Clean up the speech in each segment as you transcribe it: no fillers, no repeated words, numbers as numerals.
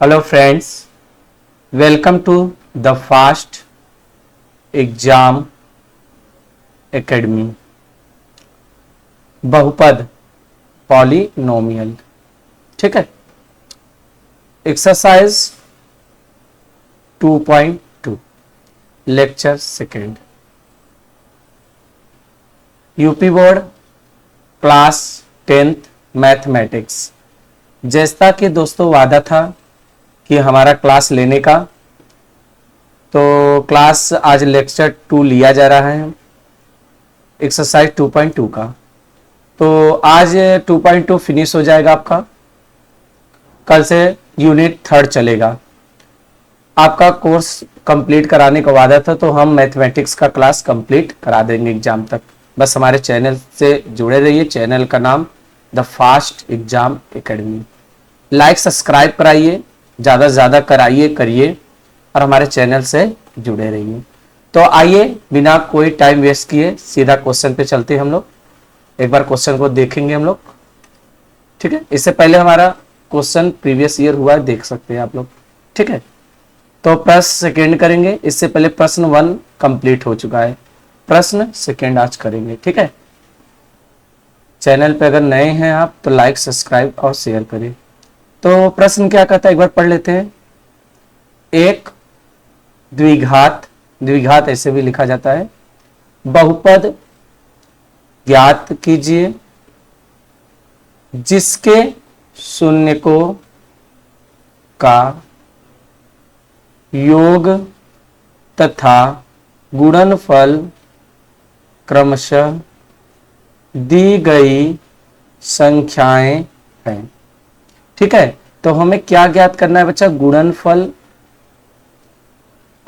Hello friends, welcome to the Fast Exam Academy. बहुपद polynomial, ठीक है। Exercise 2.2 lecture second, UP board class 10th mathematics. जैसा कि दोस्तों वादा था कि हमारा क्लास लेने का, तो क्लास आज लेक्चर 2 लिया जा रहा है एक्सरसाइज 2.2 का। तो आज 2.2 फिनिश हो जाएगा आपका, कल से यूनिट 3 चलेगा। आपका कोर्स कंप्लीट कराने का वादा था, तो हम मैथमेटिक्स का क्लास कंप्लीट करा देंगे एग्जाम तक। बस हमारे चैनल से जुड़े रहिए। चैनल का नाम the fast exam academy. Like subscribe कराइए, ज़्यादा से ज़्यादा कराइए, करिए और हमारे चैनल से जुड़े रहिए। तो आइए बिना कोई टाइम वेस्ट किए सीधा क्वेश्चन पे चलते हैं। हम लोग एक बार क्वेश्चन को देखेंगे हम लोग, ठीक है। इससे पहले हमारा क्वेश्चन प्रीवियस ईयर हुआ है, देख सकते हैं आप लोग, ठीक है। तो प्रश्न सेकेंड करेंगे। इससे पहले प्रश्न 1 कंप्लीट हो चुका है, प्रश्न सेकेंड आज करेंगे, ठीक है। चैनल पे अगर नए हैं आप तो लाइक सब्सक्राइब और शेयर करें। तो प्रश्न क्या कहता है एक बार पढ़ लेते हैं। एक द्विघात ऐसे भी लिखा जाता है, बहुपद ज्ञात कीजिए जिसके शून्यकों का योग तथा गुणनफल क्रमशः दी गई संख्याएं हैं, ठीक है। तो हमें क्या ज्ञात करना है बच्चा? गुणनफल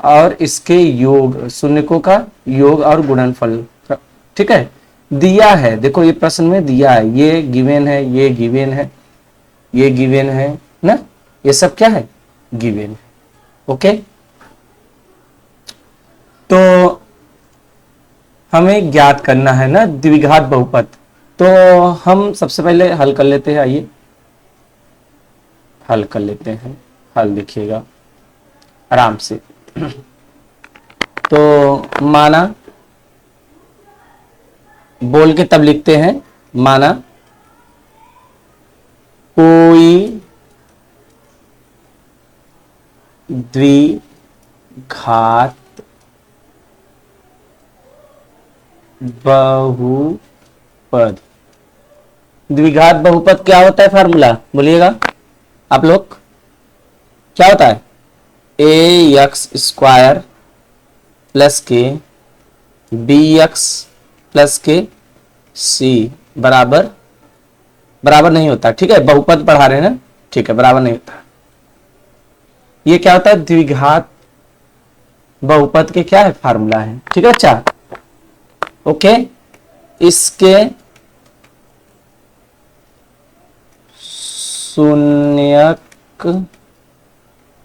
और इसके योग, शून्यकों का योग और गुणनफल, ठीक है। दिया है, देखो ये प्रश्न में दिया है, ये गिवन है, ये गिवन है, ये गिवन है ना, ये सब क्या है? गिवन है, ओके। तो हमें ज्ञात करना है ना द्विघात बहुपद। तो हम सबसे पहले हल कर लेते हैं, आइए हल कर लेते हैं। हल देखिएगा आराम से। तो माना, बोल के तब लिखते हैं, माना कोई द्विघात बहुपद। द्विघात बहुपद क्या होता है? फार्मूला बोलिएगा आप लोग, क्या होता है? ax² प्लस के bx प्लस के c बराबर नहीं होता, ठीक है। बहुपद पढ़ा रहे हैं ना, ठीक है, बराबर नहीं होता। ये क्या होता है? द्विघात बहुपद के क्या है? फार्मूला है, ठीक है अच्छा, ओके। इसके शून्यक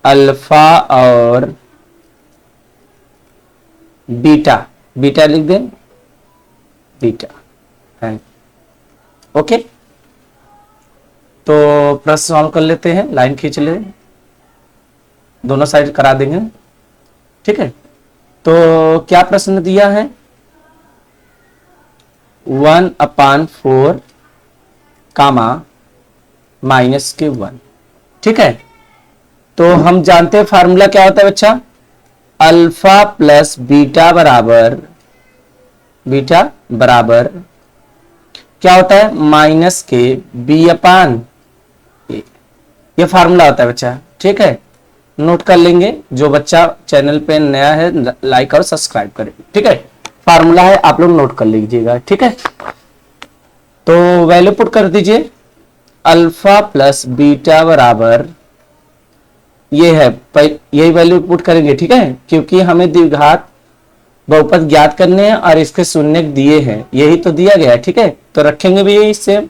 अल्फा और बीटा, बीटा लिख दें, बीटा है, ओके। तो प्रश्न सॉल्व कर लेते हैं, लाइन खींच ले, दोनों साइड करा देंगे, ठीक है। तो क्या प्रश्न दिया है? 1/4 कामा -1, ठीक है। तो हम जानते हैं फार्मूला क्या होता है बच्चा? अल्फा प्लस बीटा बराबर क्या होता है? माइनस के b/a। ये फार्मूला होता है बच्चा, ठीक है। नोट कर लेंगे, जो बच्चा चैनल पे नया है लाइक और सब्सक्राइब करें, ठीक है। फार्मूला है, आप लोग नोट कर लीजिएगा, ठीक है। तो वैल्यू पुट कर दीजिए, अल्फा प्लस बीटा बराबर ये है, यही वैल्यू पुट करेंगे, ठीक है, क्योंकि हमें द्विघात बहुपद ज्ञात करने हैं और इसके शून्यक दिए हैं, यही तो दिया गया है, ठीक है। तो रखेंगे भी यही सेम,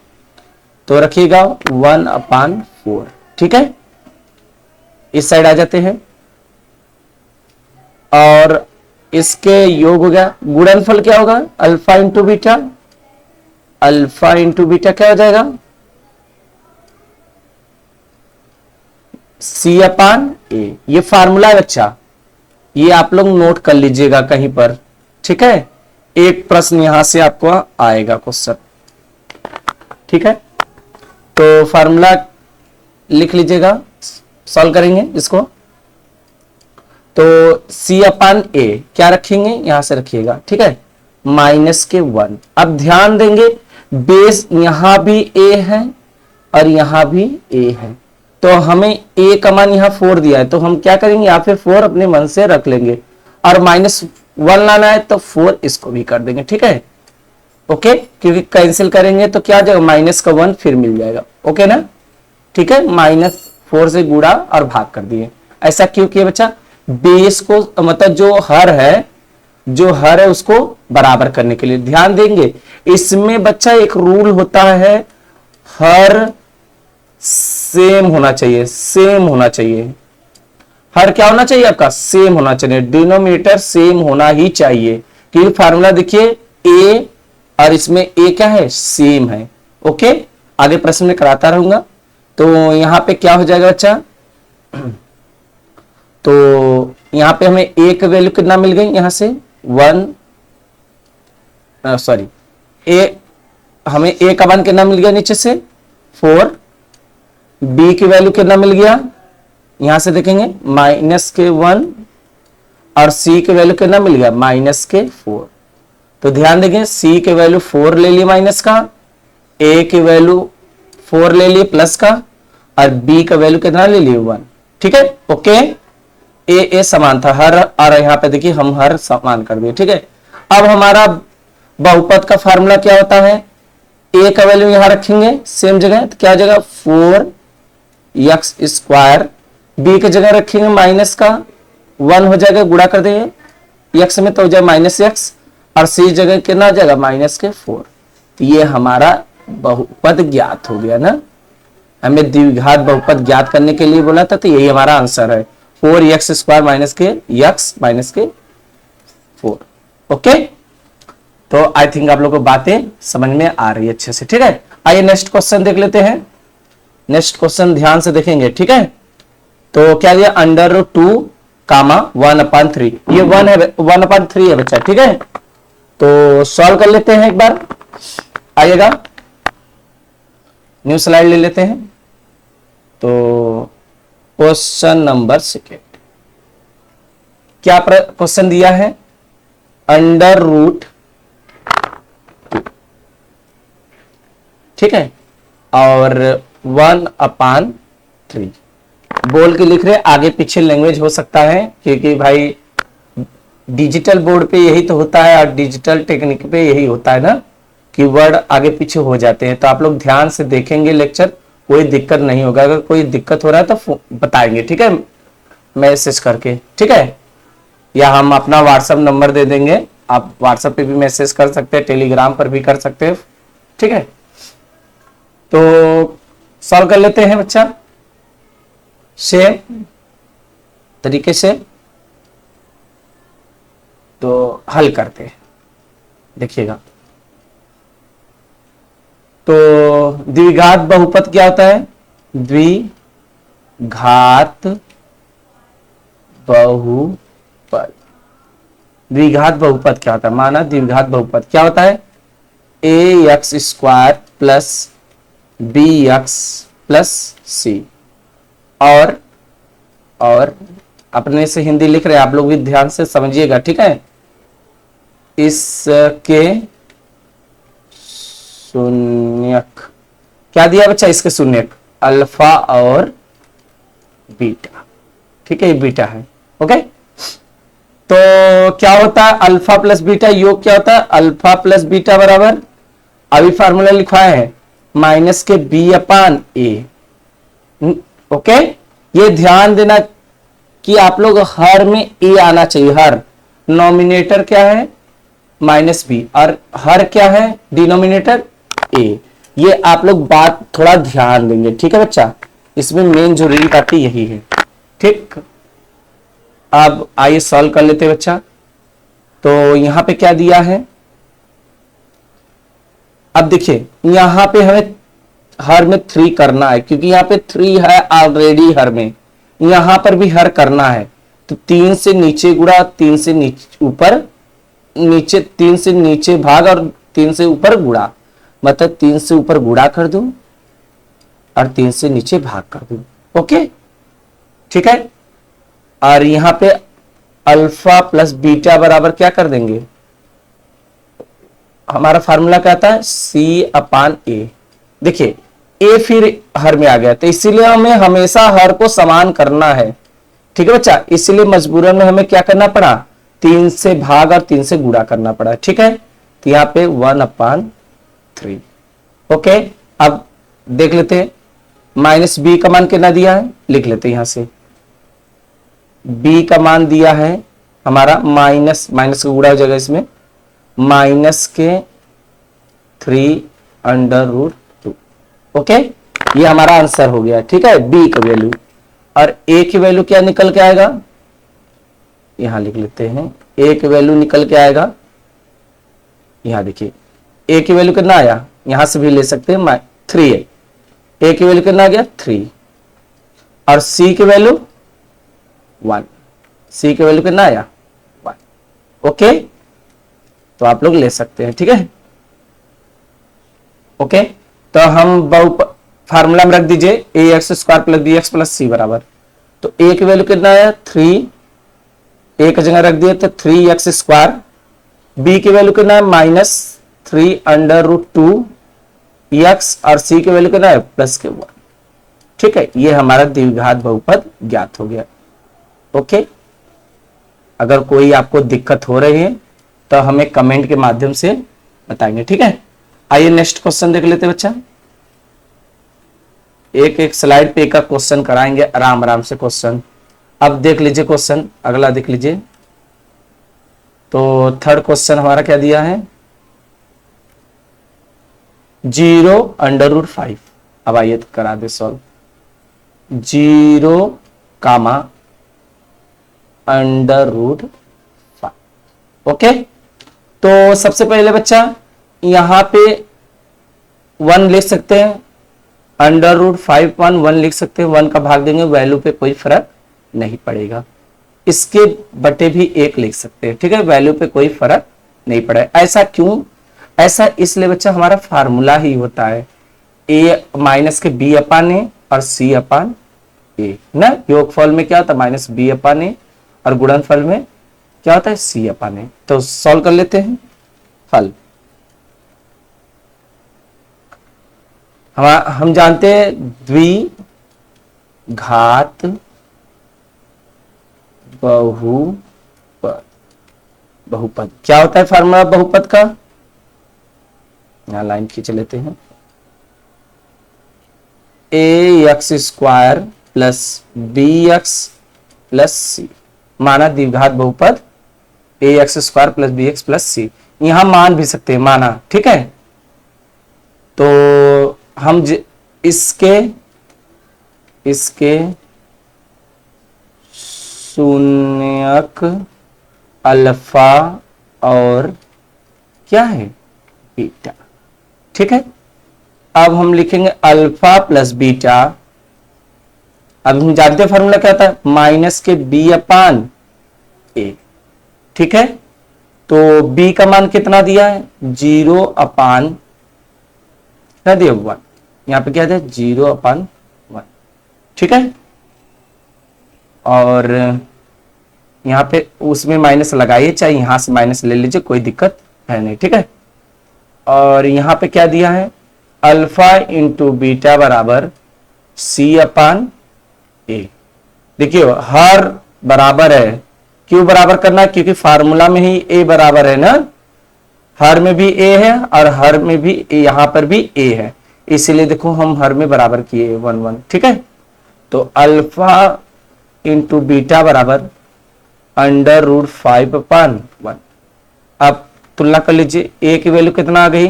तो रखिएगा 1/4, ठीक है। इस साइड आ जाते हैं और इसके योग हो गया। गुणनफल क्या होगा? Alpha into beta, alpha into beta क्या हो जाएगा? सी अपान ए, ये फार्मूला है बच्चा, ये आप लोग नोट कर लीजिएगा कहीं पर, ठीक है। एक प्रश्न यहां से आपको आएगा क्वेश्चन, ठीक है। तो फार्मूला लिख लीजिएगा, सॉल्व करेंगे इसको। तो सी अपान ए क्या रखेंगे, यहां से रखिएगा, ठीक है, -1। अब ध्यान देंगे बेस यहां भी ए है और यहां भी ए है, तो हमें ए का मान यहां 4 दिया है, तो हम क्या करेंगे यहाँ पे 4 अपने मन से रख लेंगे, और -1 लाना है तो 4 इसको भी कर देंगे, ठीक है, ओके। क्योंकि कैंसिल करेंगे तो क्या जाएगा, -1 फिर मिल जाएगा, ओके ना, ठीक है। -4 से गुणा और भाग कर दिए। ऐसा क्यों किया बच्चा, बेस को मतलब जो हर है उसको बराबर करने के लिए। ध्यान देंगे इसमें बच्चा एक रूल होता है, हर सेम होना चाहिए, सेम होना चाहिए, हर क्या होना चाहिए आपका, सेम होना चाहिए, डिनोमिनेटर सेम होना ही चाहिए। क्योंकि फार्मूला देखिए ए और इसमें ए क्या है, सेम है, ओके। आगे प्रश्न में कराता रहूंगा। तो यहां पे क्या हो जाएगा बच्चा, तो यहां पे हमें ए का वैल्यू कितना मिल गई, यहां से 1, सॉरी ए, हमें ए का मान कितना मिल गया नीचे से 4, बी की वैल्यू कितना मिल गया, यहां से देखेंगे -1, और सी की वैल्यू कितना मिल गया, -4। तो ध्यान देंगे सी की वैल्यू 4 ले लिए माइनस का, ए की वैल्यू 4 ले लिए प्लस का, और बी का वैल्यू कितना ले लिए 1, ठीक है, ओके। ए समान था हर, और यहां पे देखिए हम हर समान कर दिए, ठीक है। अब हमारा बहुपद का फार्मूला क्या होता है, ए का वैल्यू यहां रखेंगे सेम जगह, तो क्या हो जाएगा 4x², बी की जगह रखेंगे माइनस का 1 हो जाएगा, गुणा कर देंगे x में तो हो जाएगा -x, और सी जगह कितना आ जाएगा -4। तो ये हमारा बहुपद ज्ञात हो गया ना, हमें द्विघात बहुपद ज्ञात करने के लिए बोला था, तो यही हमारा आंसर है 4x² - 4, ओके। तो आई थिंक आप लोगों को बातें समझ में आ रही है अच्छे से, ठीक है। आइए नेक्स्ट क्वेश्चन देख लेते हैं। नेक्स्ट क्वेश्चन ध्यान से देखेंगे, ठीक है। तो क्या दिया, √2, 1/3, ये 1/3 है बच्चा, ठीक है। तो सॉल्व कर लेते हैं एक बार, आइएगा न्यू स्लाइड ले लेते हैं। तो क्वेश्चन नंबर 2 क्या क्वेश्चन दिया है, √2, ठीक है, और 1/3 बोल के लिख रहे, आगे पीछे लैंग्वेज हो सकता है, क्योंकि भाई डिजिटल बोर्ड पे यही तो होता है, और डिजिटल टेक्निक पे यही होता है ना, कि वर्ड आगे पीछे हो जाते हैं। तो आप लोग ध्यान से देखेंगे लेक्चर, कोई दिक्कत नहीं होगा। अगर कोई दिक्कत हो रहा है तो बताएंगे, ठीक है, मैसेज करके, ठीक है, या हम अपना व्हाट्सएप नंबर दे देंगे, आप व्हाट्सएप पे भी मैसेज कर सकते हैं, टेलीग्राम पर भी कर सकते हैं, ठीक है। तो सॉल्व कर लेते हैं बच्चा, सेम तरीके से तो हल करते हैं, देखिएगा। तो द्विघात बहुपद क्या होता है, द्विघात बहुपद, द्विघात बहुपद क्या होता है, माना द्विघात बहुपद क्या होता है, ax² + bx + c, और अपने से हिंदी लिख रहे हैं, आप लोग भी ध्यान से समझिएगा, ठीक है। इसके शून्यक क्या दिया बच्चा, इसके शून्यक अल्फा और बीटा, ठीक है, ये बीटा है, ओके। तो क्या होता है अल्फा प्लस बीटा योग क्या होता है, अल्फा प्लस बीटा बराबर, अभी फार्मूला लिखवाए हैं -b/a, ओके। ये ध्यान देना कि आप लोग हर में ए आना चाहिए, हर नॉमिनेटर क्या है -b, और हर क्या है डिनोमिनेटर ए। ये आप लोग बात थोड़ा ध्यान देंगे, ठीक है बच्चा, इसमें मेन जो रील आती यही है, ठीक। अब आइए सॉल्व कर लेते हैं बच्चा। तो यहां पे क्या दिया है, अब देखिए यहां पे हमें हर में 3 करना है, क्योंकि यहां पे 3 है ऑलरेडी हर में, यहां पर भी हर करना है, तो 3 से नीचे गुणा, 3 से नीचे ऊपर, नीचे 3 से नीचे भाग और 3 से ऊपर गुणा, मतलब 3 से ऊपर गुणा कर दूं और 3 से नीचे भाग कर दूं। ओके, ठीक है। और यहां पे अल्फा प्लस बीटा बराबर क्या कर देंगे, हमारा फार्मूला क्या था, सी अपान ए। देखिए ए फिर हर में आ गया, तो इसीलिए हमें हमेशा हर को समान करना है, ठीक है बच्चा। इसलिए मजबूरन में हमें क्या करना पड़ा, 3 से भाग और 3 से गुणा करना पड़ा, ठीक है। तो यहाँ पे 1/3। ओके, अब देख लेते हैं माइनस बी का मान कितना दिया है, लिख लेते हैं यहां से। बी का मान दिया है हमारा माइनस, माइनस का गुणा हो जाएगा इसमें, माइनस के 3/√2। ओके, ये हमारा आंसर हो गया, ठीक है, बी का वैल्यू। और ए की वैल्यू क्या निकल के आएगा, यहां लिख लेते हैं, ए की वैल्यू निकल के आएगा, यहां देखिए ए की वैल्यू कितना आया, यहां से भी ले सकते हैं 3 है, ए की वैल्यू कितना आ गया 3, और सी की वैल्यू 1, सी की वैल्यू कितना आया 1। ओके, तो आप लोग ले सकते हैं, ठीक है। ओके, तो हम फार्मूला में रख दीजिए a x square plus b x plus c बराबर, तो ए की वैल्यू कितना आया 3, ए की जगह रख दिए तो 3x स्क्वायर, बी की वैल्यू कितना है -3/√2 x, और सी की वैल्यू कितना है +1। ठीक है, ये हमारा द्विघात बहुपद ज्ञात हो गया। ओके, अगर कोई आपको दिक्कत हो रही है तो हमें कमेंट के माध्यम से बताएंगे, ठीक है। आइए नेक्स्ट क्वेश्चन देख लेते बच्चा, एक एक स्लाइड पे एक क्वेश्चन कराएंगे आराम आराम से क्वेश्चन। अब देख लीजिए क्वेश्चन, अगला देख लीजिए। तो थर्ड क्वेश्चन हमारा क्या दिया है, 0√5। अब आइए तो करा दे सॉल्व, 0√5। ओके, तो सबसे पहले बच्चा यहां पे 1 लिख सकते हैं, √5 1 लिख सकते हैं, 1 का भाग देंगे, वैल्यू पे कोई फर्क नहीं पड़ेगा। इसके बटे भी 1 लिख सकते हैं, ठीक है, वैल्यू पे कोई फर्क नहीं पड़ेगा। ऐसा क्यों, ऐसा इसलिए बच्चा हमारा फार्मूला ही होता है a माइनस के b/a और c/a ना। योगफल में क्या होता है -b/a और गुणनफल में क्या होता है c/a। तो सॉल्व कर लेते हैं हल। हम जानते हैं द्विघात बहुपद क्या होता है, फार्मूला बहुपद का, यहां लाइन खींच लेते हैं, ax² plus bx plus c, माना द्विघात बहुपद ax² plus bx plus c। यहां मान भी सकते हैं माना, ठीक है। तो हम इसके शून्यक अल्फा और क्या है बीटा, ठीक है। अब हम लिखेंगे अल्फा प्लस बीटा। अब हम जानते हैं फॉर्मूला क्या होता है, माइनस के b/a, ठीक है। तो b का मान कितना दिया है 0/1, यहां पे क्या था 0/1, ठीक है। और यहां पे उसमें माइनस लगाइए, चाहे यहां से माइनस ले लीजिए, कोई दिक्कत है नहीं, ठीक है। और यहां पे क्या दिया है, अल्फा इंटू बीटा बराबर c/a। देखिए हर बराबर है, क्यों बराबर करना है, क्योंकि फार्मूला में ही a बराबर है ना, हर में भी a है और हर में भी यहां पर भी a है, इसीलिए देखो हम हर में बराबर किए 1 1, ठीक है। तो अल्फा इंटू बीटा बराबर √5/1। अब तुलना कर लीजिए, a की वैल्यू कितना आ गई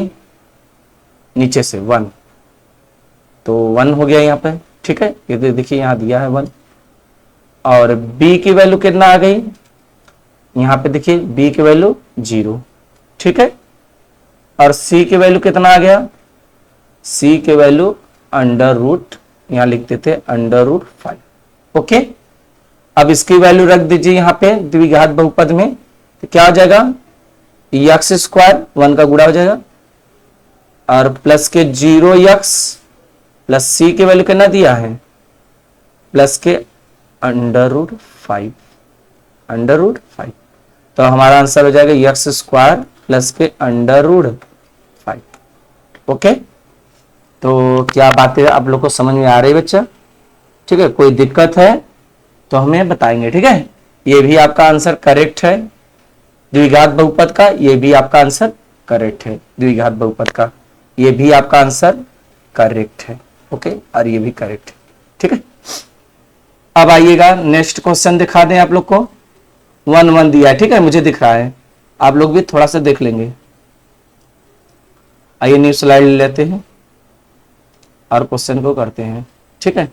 नीचे से 1, तो 1 हो गया यहाँ पे, ठीक है। ये देखिए यहाँ दिया है 1। और b की वैल्यू कितना आ गई, यहाँ पे देखिए b की वैल्यू 0, ठीक है। और c की वैल्यू कितना आ गया, c की वैल्यू √, यहाँ लिख देते √5। ओके, अब इसकी वैल्यू रख दीजिए यहाँ पे द्विघात बहुपद में, तो क्या हो जाएगा, यक्स स्क्वायर 1 का गुणा हो जाएगा और प्लस के 0x प्लस सी की वैल्यू कितना दिया है, प्लस के √5, √5। तो हमारा आंसर हो जाएगा यक्स स्क्वायर प्लस के √5। ओके, तो क्या बातें आप लोग को समझ में आ रही है बच्चा? ठीक है, कोई दिक्कत है तो हमें बताएंगे। ठीक है, ये भी आपका आंसर करेक्ट है द्विघात बहुपद का, ये भी आपका आंसर करेक्ट है द्विघात बहुपद का, ये भी आपका आंसर करेक्ट है। ओके, और ये भी करेक्ट है। ठीक है, अब आइएगा नेक्स्ट क्वेश्चन दिखा दें आप लोग को। 1 दिया है, ठीक है, मुझे दिख रहा है, आप लोग भी थोड़ा सा देख लेंगे। आइए न्यू स्लाइड ले लेते हैं और क्वेश्चन को करते हैं। ठीक है,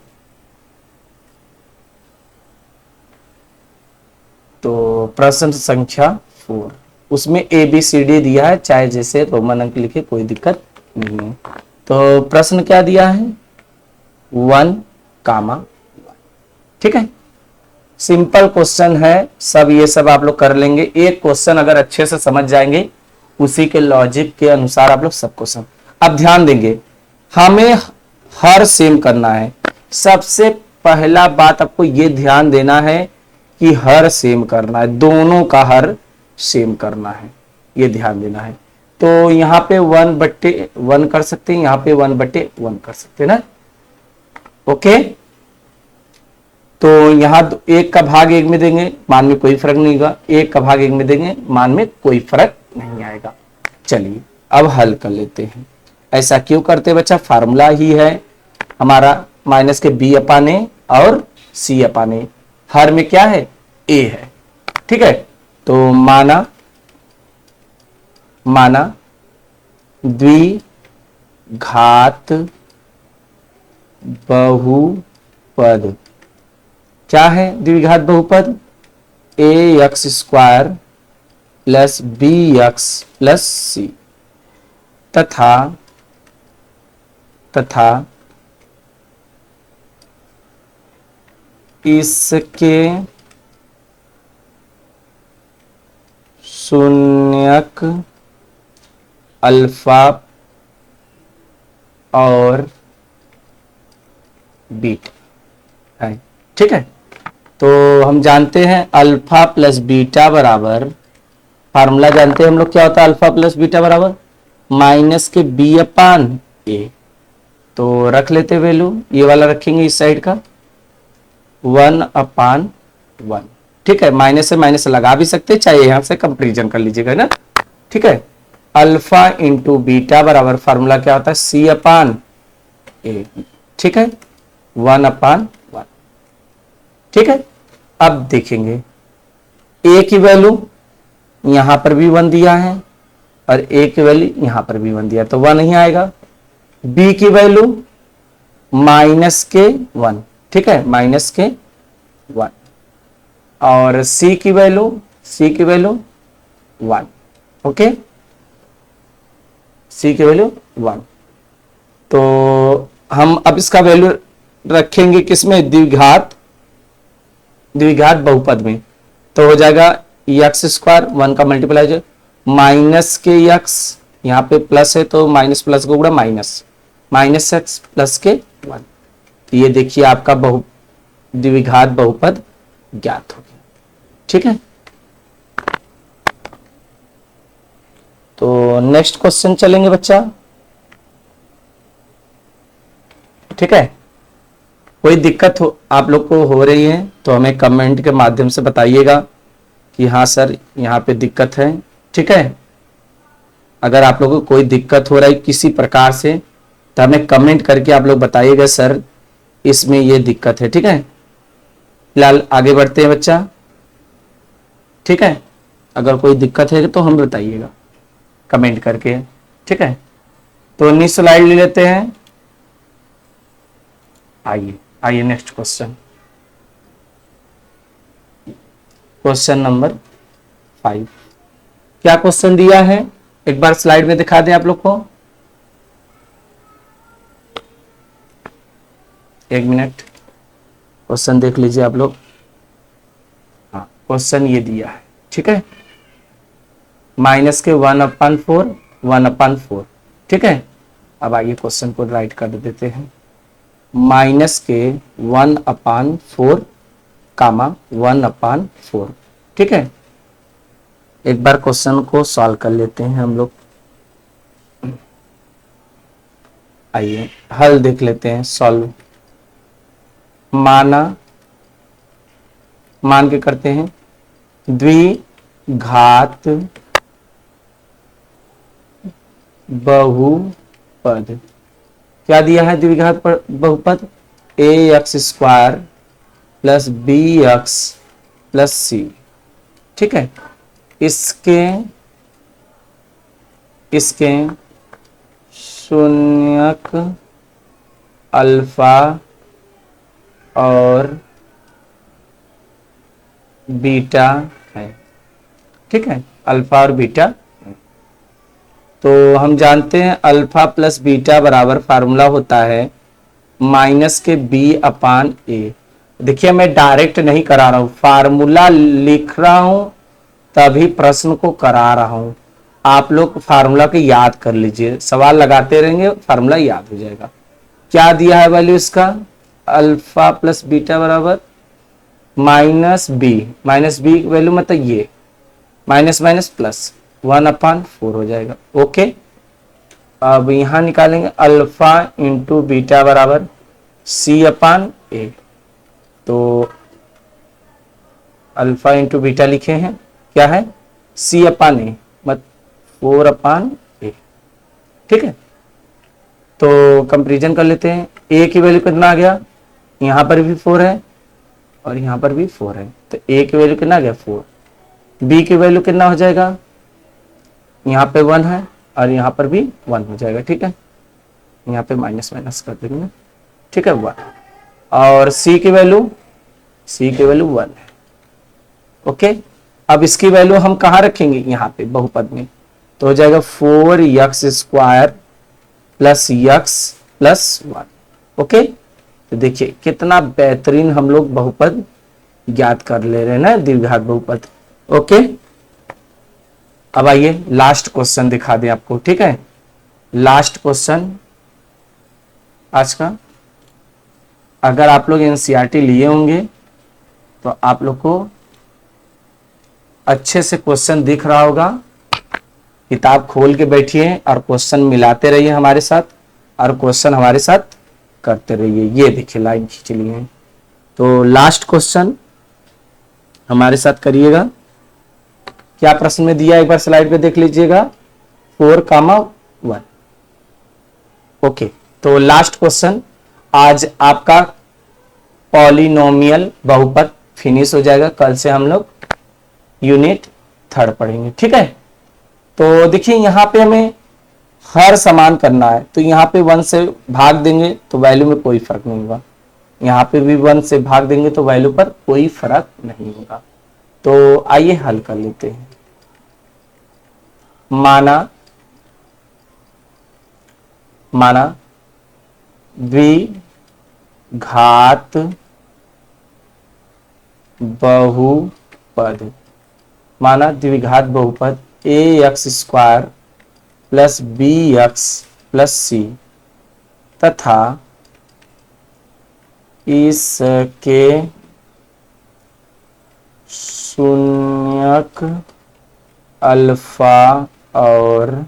तो प्रश्न संख्या 4, उसमें ABCD दिया है, चाहे जैसे रोमन अंक लिखे कोई दिक्कत नहीं है। तो प्रश्न क्या दिया है, 1, 1। ठीक है, सिंपल क्वेश्चन है, सब ये सब आप लोग कर लेंगे। एक क्वेश्चन अगर अच्छे से समझ जाएंगे उसी के लॉजिक के अनुसार आप लोग सब क्वेश्चन। अब ध्यान देंगे, हमें हर सेम करना है। सबसे पहला बात आपको ये ध्यान देना है कि हर सेम करना है, दोनों का हर सेम करना है, ये ध्यान देना है। तो यहाँ पे 1/1 कर सकते हैं, यहाँ पे 1/1 कर सकते हैं ना। ओके, तो यहाँ 1 का भाग 1 में देंगे, मान में कोई फर्क नहीं होगा, 1 का भाग 1 में देंगे, मान में कोई फर्क नहीं आएगा। चलिए अब हल कर लेते हैं। ऐसा क्यों करते हैं बच्चा, फार्मूला ही है हमारा माइनस के b/a और c/a, हर में क्या है, a है। ठीक है, तो माना द्विघात बहुपद क्या है, द्विघात बहुपद ax² plus bx plus c तथा इसके शून्यक अल्फा और बीटा है। ठीक है, तो हम जानते हैं अल्फा प्लस बीटा बराबर, फार्मूला जानते हैं हम लोग क्या होता है, अल्फा प्लस बीटा बराबर माइनस के b/a। तो रख लेते वैल्यू, ये वाला रखेंगे इस साइड का 1/1। ठीक है, माइनस से माइनस लगा भी सकते, चाहे यहां से कंपेरिजन कर लीजिएगा ना। ठीक है, अल्फा इंटू बीटा बराबर फार्मूला क्या होता है, c/a। ठीक है, 1/1। ठीक है, अब देखेंगे a की वैल्यू यहां पर भी 1 दिया है और a की वैल्यू यहां पर भी 1 दिया, तो 1 नहीं आएगा। b की वैल्यू माइनस के 1, ठीक है, माइनस के 1 और c की वैल्यू 1। ओके, c की वैल्यू 1। तो हम अब इसका वैल्यू रखेंगे किसमें, द्विघात बहुपद में, तो हो जाएगा x², 1 का मल्टीप्लाई हो जाएगा, माइनस के x, यहाँ पे प्लस है तो माइनस प्लस को गुणा माइनस x प्लस के 1। तो ये देखिए आपका द्विघात बहुपद ज्ञात हो गया। ठीक है, तो नेक्स्ट क्वेश्चन चलेंगे बच्चा। ठीक है, कोई दिक्कत हो आप लोग को हो रही है तो हमें कमेंट के माध्यम से बताइएगा कि हाँ सर यहाँ पे दिक्कत है। ठीक है, अगर आप लोगों को कोई दिक्कत हो रहा है किसी प्रकार से तो हमें कमेंट करके आप लोग बताइएगा सर इसमें ये दिक्कत है। ठीक है, फिलहाल आगे बढ़ते हैं बच्चा। ठीक है, अगर कोई दिक्कत है तो हम बताइएगा कमेंट करके। ठीक है, तो न्यू स्लाइड ले लेते हैं। आइए नेक्स्ट क्वेश्चन, क्वेश्चन नंबर 5। क्या क्वेश्चन दिया है एक बार स्लाइड में दिखा दें आप लोग को, 1 मिनट। क्वेश्चन देख लीजिए आप लोग। हाँ, क्वेश्चन ये दिया है, ठीक है, माइनस के 1/4, 1/4, ठीक है। अब आइए क्वेश्चन को राइट कर देते हैं। माइनस के 1/4 कामा 1/4, ठीक है। एक बार क्वेश्चन को सॉल्व कर लेते हैं हम लोग। आइए हल देख लेते हैं, सॉल्व। मान के करते हैं, द्विघात बहुपद। क्या दिया है द्विघात बहुपद? ax² plus bx plus c, ठीक है। इसके शून्यक अल्फा और बीटा है, ठीक है, अल्फा और बीटा। तो हम जानते हैं अल्फा प्लस बीटा बराबर फार्मूला होता है माइनस के b/a। देखिए मैं डायरेक्ट नहीं करा रहा हूं, फार्मूला लिख रहा हूं तभी प्रश्न को करा रहा हूं। आप लोग फार्मूला को याद कर लीजिए, सवाल लगाते रहेंगे फार्मूला याद हो जाएगा। क्या दिया है वैल्यू इसका? अल्फा प्लस बीटा बराबर माइनस बी वैल्यू मतलब ये माइनस माइनस प्लस 1/4 हो जाएगा, ओके। अब यहां निकालेंगे अल्फा इंटू बीटा बराबर c/a। तो अल्फा इंटू बीटा लिखे हैं, क्या है? c/a मत 4/a, ठीक है। तो कंपैरिजन कर लेते हैं। a की वैल्यू कितना आ गया? यहां पर भी 4 है और यहां पर भी 4 है, तो a की वैल्यू कितना आ गया? 4। b की वैल्यू कितना हो जाएगा? यहाँ पे 1 है और यहाँ पर भी 1 हो जाएगा, ठीक है। यहाँ पे माइनस माइनस कर देंगे, ठीक है, 1। और c की वैल्यू 1 है, ओके। अब इसकी वैल्यू हम कहाँ रखेंगे? यहाँ पे बहुपद में, तो हो जाएगा 4x² plus x plus 1, okay. तो देखिए कितना बेहतरीन हम लोग बहुपद ज्ञात कर ले रहे हैं ना, द्विघात बहुपद, ओके। अब आइए लास्ट क्वेश्चन दिखा दें आपको, ठीक है। लास्ट क्वेश्चन आज का, अगर आप लोग एनसीईआरटी लिए होंगे तो आप लोग को अच्छे से क्वेश्चन दिख रहा होगा। किताब खोल के बैठिए और क्वेश्चन मिलाते रहिए हमारे साथ, और क्वेश्चन हमारे साथ करते रहिए। ये देखिए लाइन खींच लिए, तो लास्ट क्वेश्चन हमारे साथ करिएगा। क्या प्रश्न में दिया, एक बार स्लाइड पे देख लीजिएगा, 4,1, ओके। तो लास्ट क्वेश्चन, आज आपका पॉलिनोमियल बहुपद फिनिश हो जाएगा। कल से हम लोग यूनिट 3 पढ़ेंगे, ठीक है। तो देखिए यहाँ पे हमें हर समान करना है, तो यहाँ पे 1 से भाग देंगे तो वैल्यू में कोई फर्क नहीं होगा, यहाँ पे भी 1 से भाग देंगे तो वैल्यू पर कोई फर्क नहीं होगा। तो आइए हल कर लेते हैं। माना द्विघात बहुपद, माना द्विघात बहुपद ax² plus bx plus c तथा इसके शून्यक अल्फा और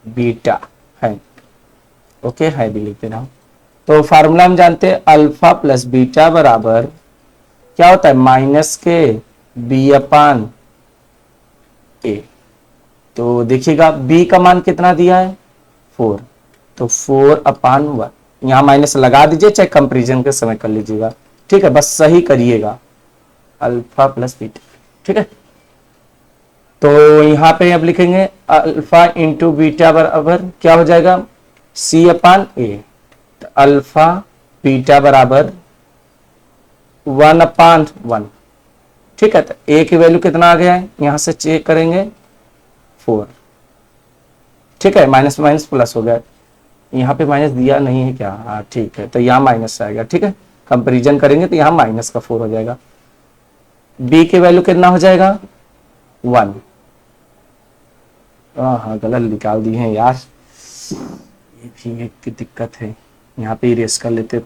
बीटा है, ओके, है भी लिख देना। तो फार्मूला हम जानते हैं अल्फा प्लस बीटा बराबर क्या होता है? माइनस के b/a। तो देखिएगा b का मान कितना दिया है? 4, तो 4/1। यहां माइनस लगा दीजिए, चाहे कंपैरिजन के समय कर लीजिएगा, ठीक है, बस सही करिएगा। अल्फा प्लस बीटा, ठीक है। तो यहां पे अब लिखेंगे अल्फा इंटू बीटा बराबर क्या हो जाएगा? c/a। तो अल्फा बीटा बराबर 1/1, ठीक है। तो a की वैल्यू कितना आ गया है? यहां से चेक करेंगे 4, ठीक है, माइनस माइनस प्लस हो गया। यहाँ पे माइनस दिया नहीं है क्या? हाँ ठीक है, तो यहाँ माइनस आएगा, ठीक है, कंपेरिजन करेंगे तो यहाँ माइनस का 4 हो जाएगा। b की वैल्यू कितना हो जाएगा 1। हाँ गलत निकाल दी है यार, ये भी एक दिक्कत है। यहाँ पे इरेज कर लेते हैं,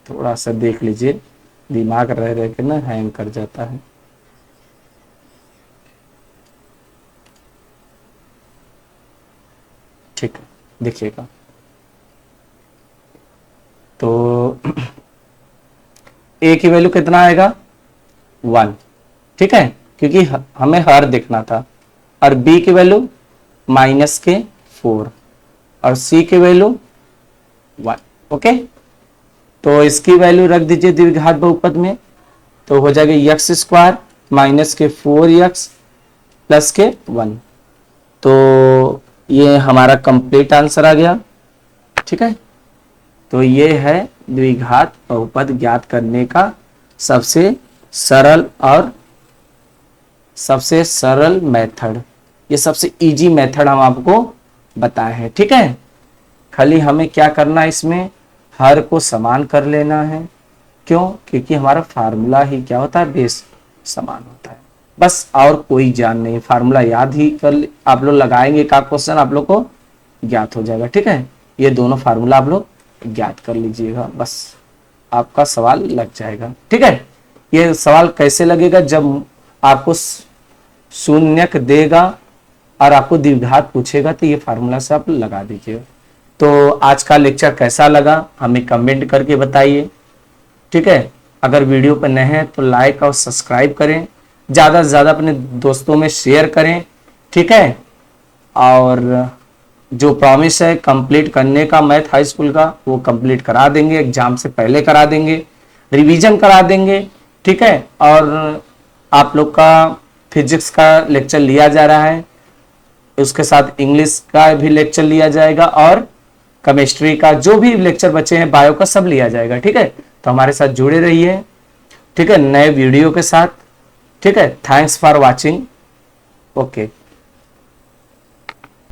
थोड़ा सा देख लीजिए, दिमाग रह रह के ना हैंग कर जाता है। ठीक है, देखिएगा तो a की वैल्यू कितना आएगा 1, ठीक है, क्योंकि हमें हर देखना था। और b की वैल्यू -4 और c की वैल्यू 1। ओके, तो इसकी वैल्यू रख दीजिए द्विघात बहुपद में, तो हो जाएगा x स्क्वायर -4x +1। तो ये हमारा कंप्लीट आंसर आ गया। ठीक है, तो ये है द्विघात बहुपद ज्ञात करने का सबसे सरल मेथड। ये सबसे इजी मेथड हम आपको बताए हैं। ठीक है, खाली हमें क्या करना है, इसमें हर को समान कर लेना है। क्यों? क्योंकि हमारा फार्मूला ही क्या होता है, बेस समान होता है, बस और कोई जान नहीं। फार्मूला याद ही कर आप लोग लगाएंगे, का क्वेश्चन आप लोग को ज्ञात हो जाएगा। ठीक है, ये दोनों फार्मूला आप लोग ज्ञात कर लीजिएगा, बस आपका सवाल लग जाएगा। ठीक है, ये सवाल कैसे लगेगा, जब आपको शून्यक देगा और आपको द्विघात पूछेगा तो ये फार्मूला से आप लगा दीजिएगा। तो आज का लेक्चर कैसा लगा हमें कमेंट करके बताइए। ठीक है, अगर वीडियो पर नए हैं तो लाइक और सब्सक्राइब करें, ज़्यादा से ज़्यादा अपने दोस्तों में शेयर करें। ठीक है, और जो प्रॉमिस है कंप्लीट करने का मैथ हाई स्कूल का, वो कंप्लीट करा देंगे, एग्जाम से पहले करा देंगे, रिवीजन करा देंगे। ठीक है, और आप लोग का फिजिक्स का लेक्चर लिया जा रहा है, उसके साथ इंग्लिश का भी लेक्चर लिया जाएगा और केमिस्ट्री का जो भी लेक्चर बचे हैं, बायो का सब लिया जाएगा। ठीक है, तो हमारे साथ जुड़े रहिए। ठीक है, नए वीडियो के साथ। ठीक है, थैंक्स फॉर वॉचिंग। ओके।